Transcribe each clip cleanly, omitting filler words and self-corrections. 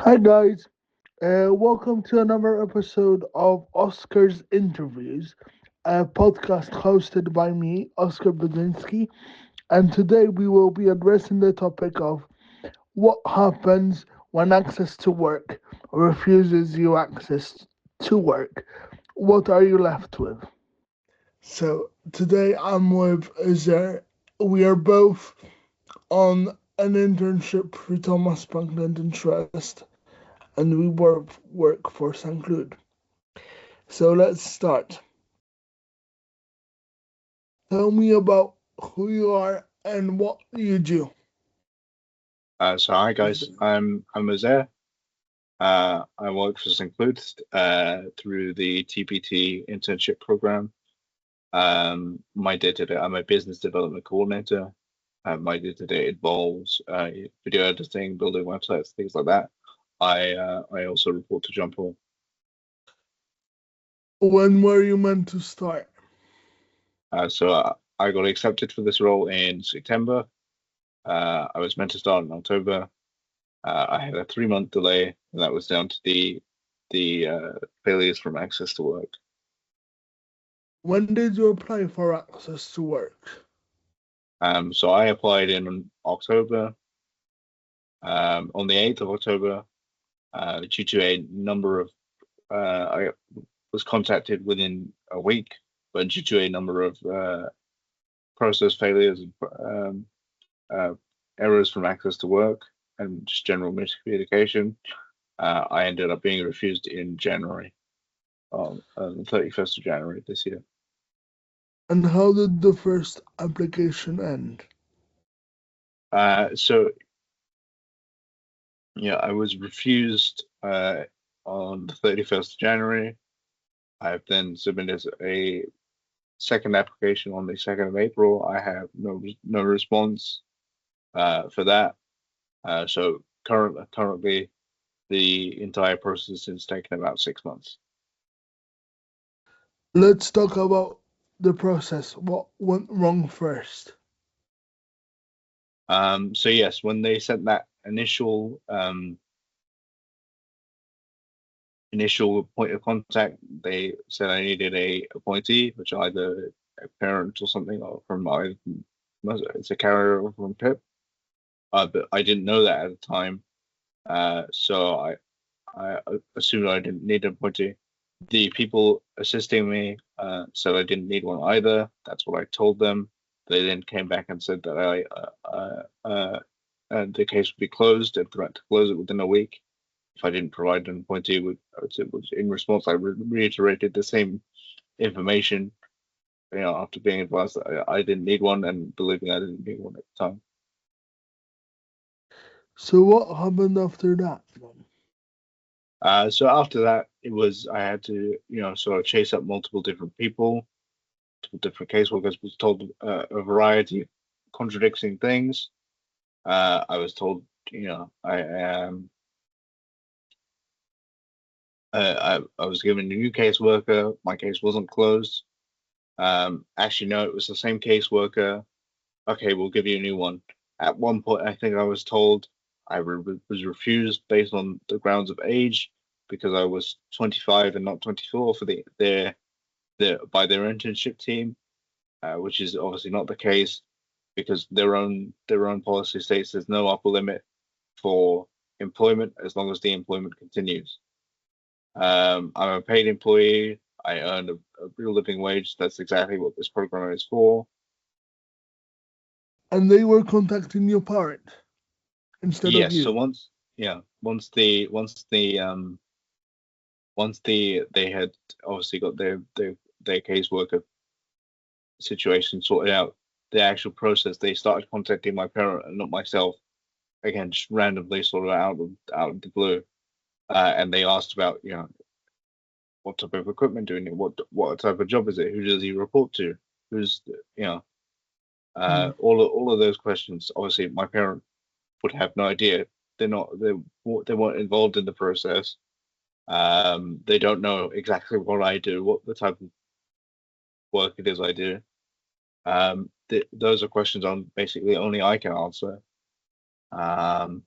Hi guys, welcome to another episode of Oscar's Interviews, a podcast hosted by me, Oscar Budzinski, and today we will be addressing the topic of what happens when access to work refuses you access to work. What are you left with? So today I'm with Uzair. We are both on an internship for Thomas Franklin Trust, and we work for St. Cloud. So let's start. Tell me about who you are and what you do. So hi guys, I'm Uzair. I work for St. Cloud through the TPT internship program. My day-to-day, I'm a business development coordinator. My day-to-day involves video editing, building websites, things like that. I also report to John Paul. When were you meant to start? I got accepted for this role in September. I was meant to start in October. I had a 3 month delay, and that was down to the failures from access to work. When did you apply for access to work? So I applied in October, on the 8th of October, due to a number of, I was contacted within a week, but due to a number of process failures and uh, errors from access to work and just general miscommunication, I ended up being refused in January, on the 31st of January this year. And how did the first application end? So yeah, I was refused on the 31st of January. I've then submitted a second application on the 2nd of April. I have no response for that. So currently, the entire process has taken about 6 months. Let's talk about the process. What went wrong first? So yes, when they sent that initial point of contact, they said I needed a appointee, which either a parent or something, or from my it's a carrier or from PIP. But I didn't know that at the time, so I assumed I didn't need an appointee. The people assisting me said I didn't need one either. That's what I told them. They then came back and said that the case would be closed and threatened to close it within a week if I didn't provide an appointee. In response, I reiterated the same information, after being advised that I didn't need one and believing I didn't need one at the time. So what happened after that? So after that, I had to, sort of chase up multiple different people, different caseworkers. Was told a variety of contradicting things. I was told, I was given a new caseworker. My case wasn't closed. Actually, no, it was the same caseworker. Okay, we'll give you a new one. At one point, I think I was told was refused based on the grounds of age because I was 25 and not 24 for by their internship team, which is obviously not the case because their own policy states there's no upper limit for employment as long as the employment continues. I'm a paid employee. I earn a real living wage. That's exactly what this program is for. And they were contacting your parent instead of Yes. So you. once they had obviously got their caseworker situation sorted out, the actual process, they started contacting my parent and not myself. Again, just randomly, sort of out of the blue, and they asked about, what type of equipment do we need, what type of job is it, who does he report to, who's, you know, Hmm. all of those questions. Obviously, my parent would have no idea. They weren't involved in the process. They don't know exactly what I do, what the type of work it is I do. Those are questions on basically only I can answer. Um,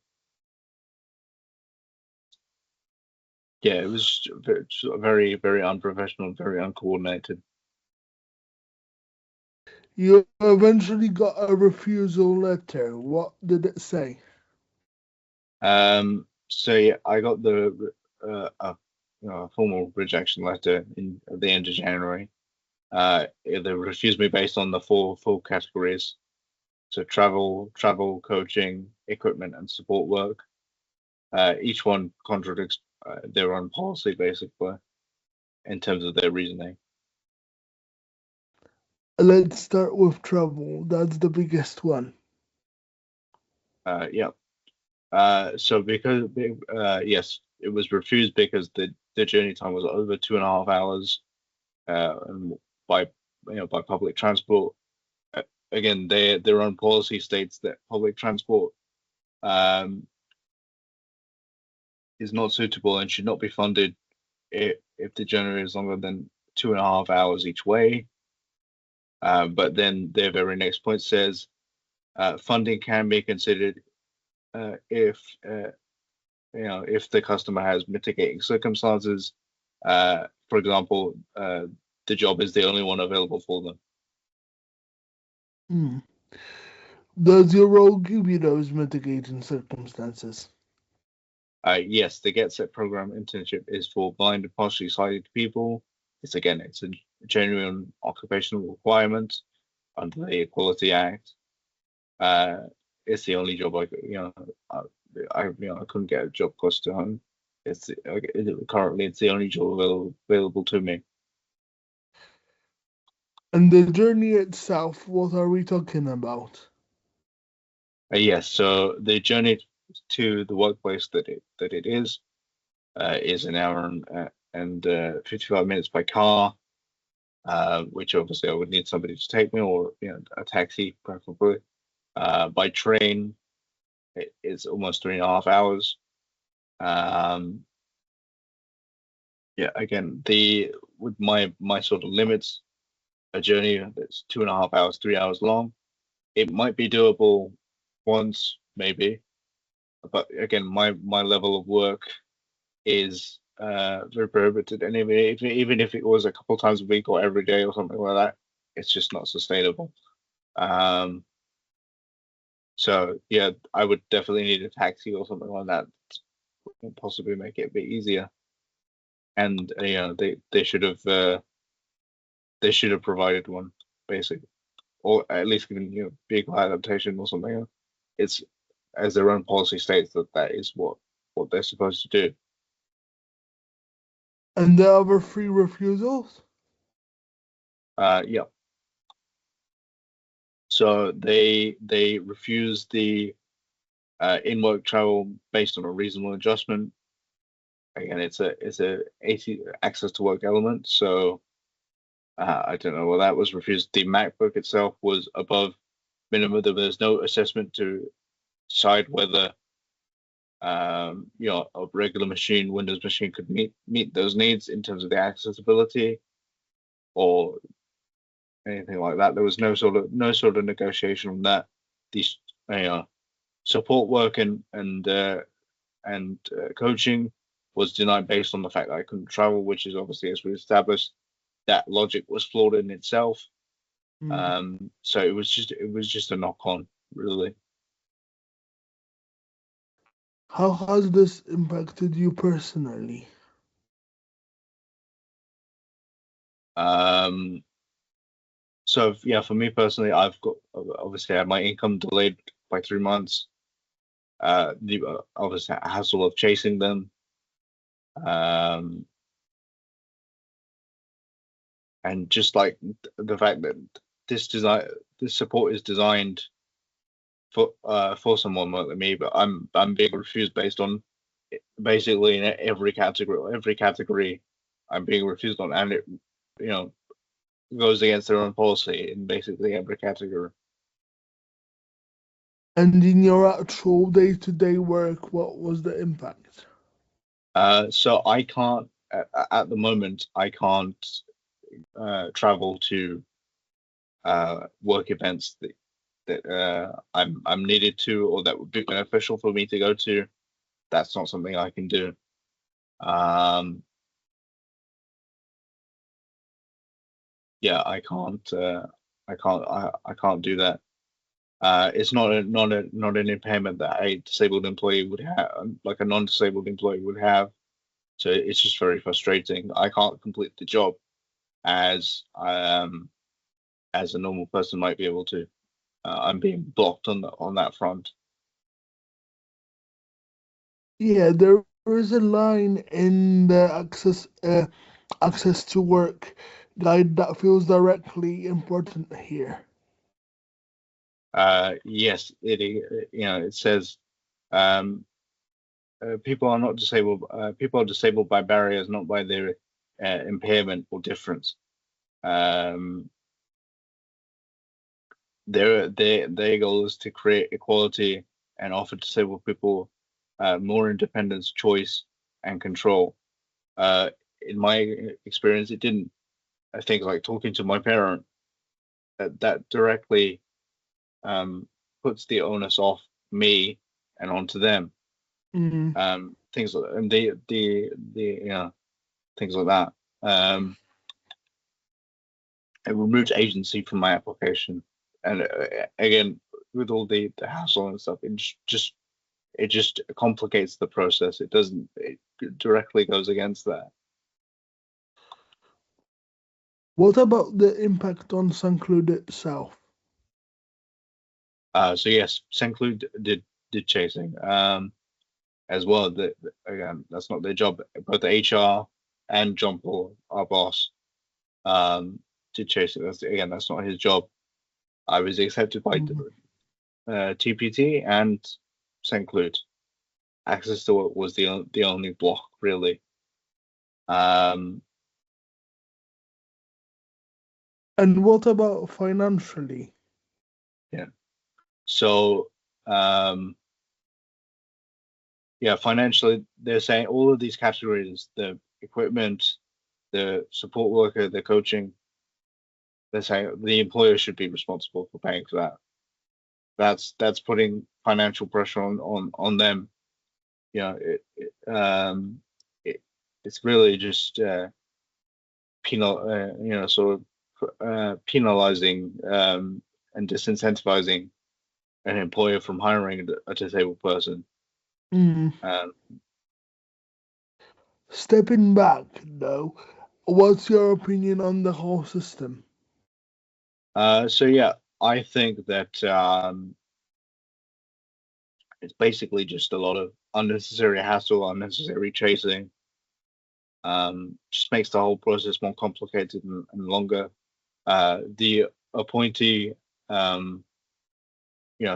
Yeah, it was very, very unprofessional, very uncoordinated. You eventually got a refusal letter. What did it say? So yeah, I got the formal rejection letter in at the end of January. They refused me based on the four full categories. So travel, coaching, equipment, and support work. Each one contradicts their own policy, basically, in terms of their reasoning. Let's start with travel. That's the biggest one. Yeah. So yes, it was refused because the journey time was over 2.5 hours, and by by public transport. Uh, Again, their own policy states that public transport um, is not suitable and should not be funded if the journey is longer than 2.5 hours each way. But then their very next point says funding can be considered if if the customer has mitigating circumstances. For example, the job is the only one available for them. Hmm. Does your role give you those mitigating circumstances? Yes, the Get Set program internship is for blind and partially sighted people. It's a genuine occupational requirement under the Equality Act. Uh, it's the only job I, I couldn't get a job close to home. Currently it's the only job available to me. And the journey itself, what are we talking about? Yes, so the journey to the workplace that it is an hour and 55 minutes by car, which obviously I would need somebody to take me or a taxi preferably. By train, it's almost 3.5 hours. Um, yeah, again, the with my sort of limits, a journey that's 2.5 hours, 3 hours long, it might be doable once, maybe, but again, my level of work is very prohibited, and even if it was a couple times a week or every day or something like that, it's just not sustainable. Um, so yeah, I would definitely need a taxi or something like that to possibly make it a bit easier. And they should have provided one, basically, or at least given vehicle adaptation or something. It's as their own policy states that that is what they're supposed to do. And the other three refusals? Yeah. So they refuse the in-work travel based on a reasonable adjustment. Again, it's a 80 access to work element. So I don't know what that was refused. The MacBook itself was above minimum. There was no assessment to decide whether a regular machine, Windows machine, could meet those needs in terms of the accessibility or anything like that. There was no sort of negotiation on that. These support work and coaching was denied based on the fact that I couldn't travel, which is obviously, as we established, that logic was flawed in itself. Hmm. So it was just a knock on, really. How has this impacted you personally? Um, so yeah, for me personally, I've got obviously had my income delayed by 3 months. The obviously hassle of chasing them, um, and just like the fact that this design, this support is designed for someone like me, but I'm being refused based on basically in every category I'm being refused on, and it you know goes against their own policy in basically every category. And in your actual day to day work, what was the impact? So I can't at the moment I can't travel to work events that I'm needed to or that would be beneficial for me to go to. That's not something I can do. Um, yeah, I can't do that. It's not an impairment that a disabled employee would have, like a non-disabled employee would have. So it's just very frustrating. I can't complete the job as as a normal person might be able to. I'm being blocked on that front. Yeah, there is a line in the access to work guide that feels directly important here. Yes, it says um, people are not disabled. People are disabled by barriers, not by their impairment or difference. Um, their goal is to create equality and offer disabled people more independence, choice, and control. Uh, in my experience, it didn't. I think like talking to my parent, that directly um, puts the onus off me and onto them. Mm, Things like, and the things like that. It removed agency from my application, and again, with all the hassle and stuff, it just complicates the process. It doesn't. It directly goes against that. what about the impact on Sanclude itself? So yes, Senclu did chasing as well. Again, that's not their job. Both the HR and John Paul, our boss, um, did chasing. That's not his job. I was accepted by Mm. TPT and Senclude. Access to it was the only block really. Um, And what about financially? yeah. So um, yeah, financially, they're saying all of these categories, the equipment, the support worker, the coaching, they're saying the employer should be responsible for paying for that. That's putting financial pressure on them. You know, it it's really just sort of penalizing and disincentivizing an employer from hiring a disabled person. Mm. Um, Stepping back, though, what's your opinion on the whole system? so yeah, I think that it's basically just a lot of unnecessary hassle, unnecessary chasing. Just makes the whole process more complicated and longer. The appointee, um,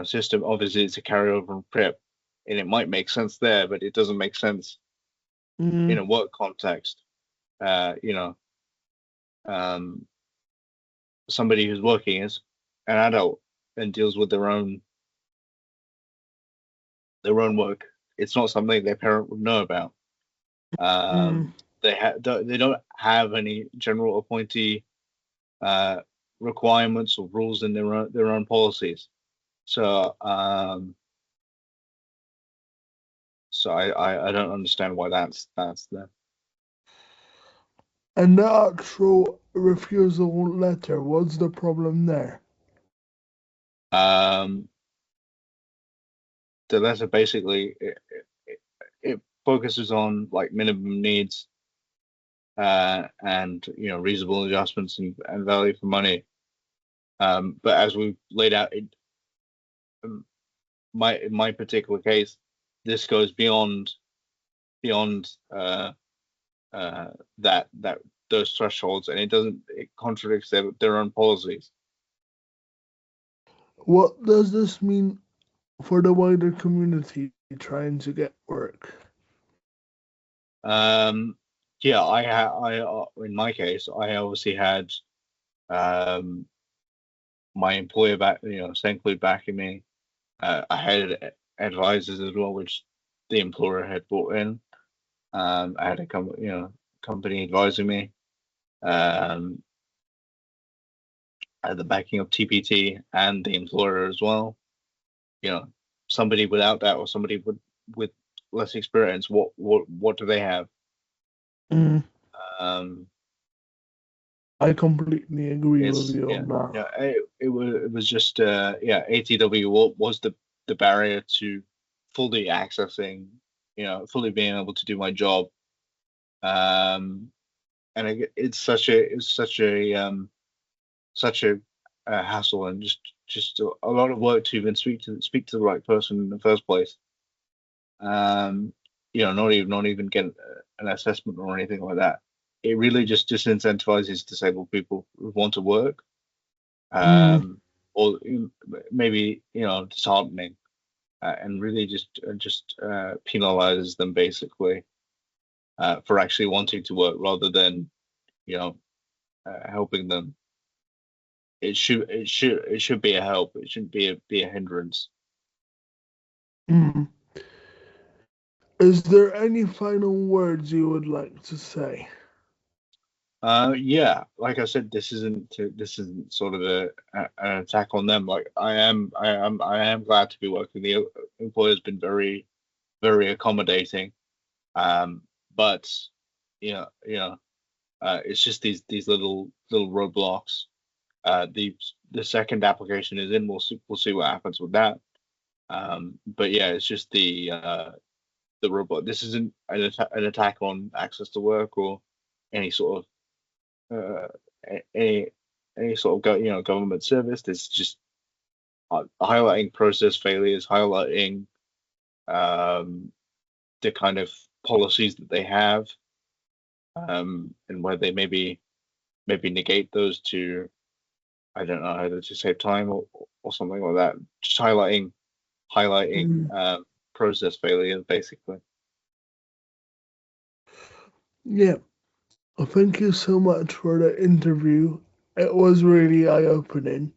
system obviously it's a carryover from prep, and it might make sense there, but it doesn't make sense in Mm. a work context. Uh, you know, um, somebody who's working is an adult and deals with their own work. It's not something their parent would know about. Mm. They don't have any general appointee uh, requirements or rules in their own policies. So I don't understand why that's there. And the actual refusal letter, what's the problem there? Um, the letter basically it focuses on like minimum needs and reasonable adjustments and value for money. But as we laid out, um, in my particular case, this goes beyond uh, that those thresholds, and it contradicts their own policies. What does this mean for the wider community trying to get work? Um, yeah, in my case, I obviously had um, my employer back, essentially backing me. I had advisors as well, which the employer had brought in. I had a company advising me. Um, I had the backing of TPT and the employer as well. You know, somebody without that or somebody with less experience, what do they have? Mm, Um, I completely agree with it's you yeah, on that. yeah. It was just yeah. ATW was the barrier to fully accessing, fully being able to do my job. And it's such a hassle, and just a lot of work to even speak to the right person in the first place. Um, not even get an assessment or anything like that. It really just disincentivizes disabled people who want to work, Mm, um, or maybe disheartening, and really just penalizes them basically for actually wanting to work rather than you know helping them. It should be a help. It shouldn't be a hindrance. mm. Is there any final words you would like to say? Yeah, like I said, this isn't sort of an attack on them. Like I am glad to be working. The employer's been very very accommodating. Um, but it's just these little roadblocks. The second application is in. We'll see what happens with that. But yeah, it's just the roadblock. This isn't an attack on access to work or any sort of any sort of government service. This is just highlighting process failures, highlighting um, the kind of policies that they have, and where they maybe negate those to, I don't know, either to save time or something like that. Just highlighting Mm, process failures basically. yeah, thank you so much for the interview. It was really eye opening.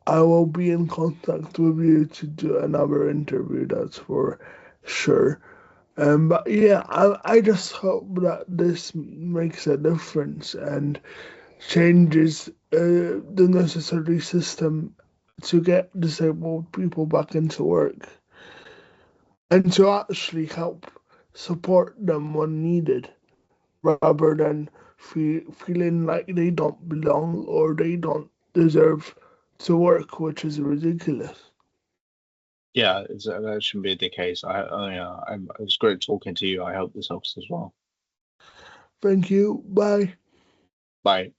I will be in contact with you to do another interview, that's for sure. But yeah, I just hope that this makes a difference and changes the necessary system to get disabled people back into work and to actually help support them when needed rather than feeling like they don't belong or they don't deserve to work, which is ridiculous. Yeah, that shouldn't be the case. It was great talking to you. I hope this helps as well. Thank you. Bye. Bye.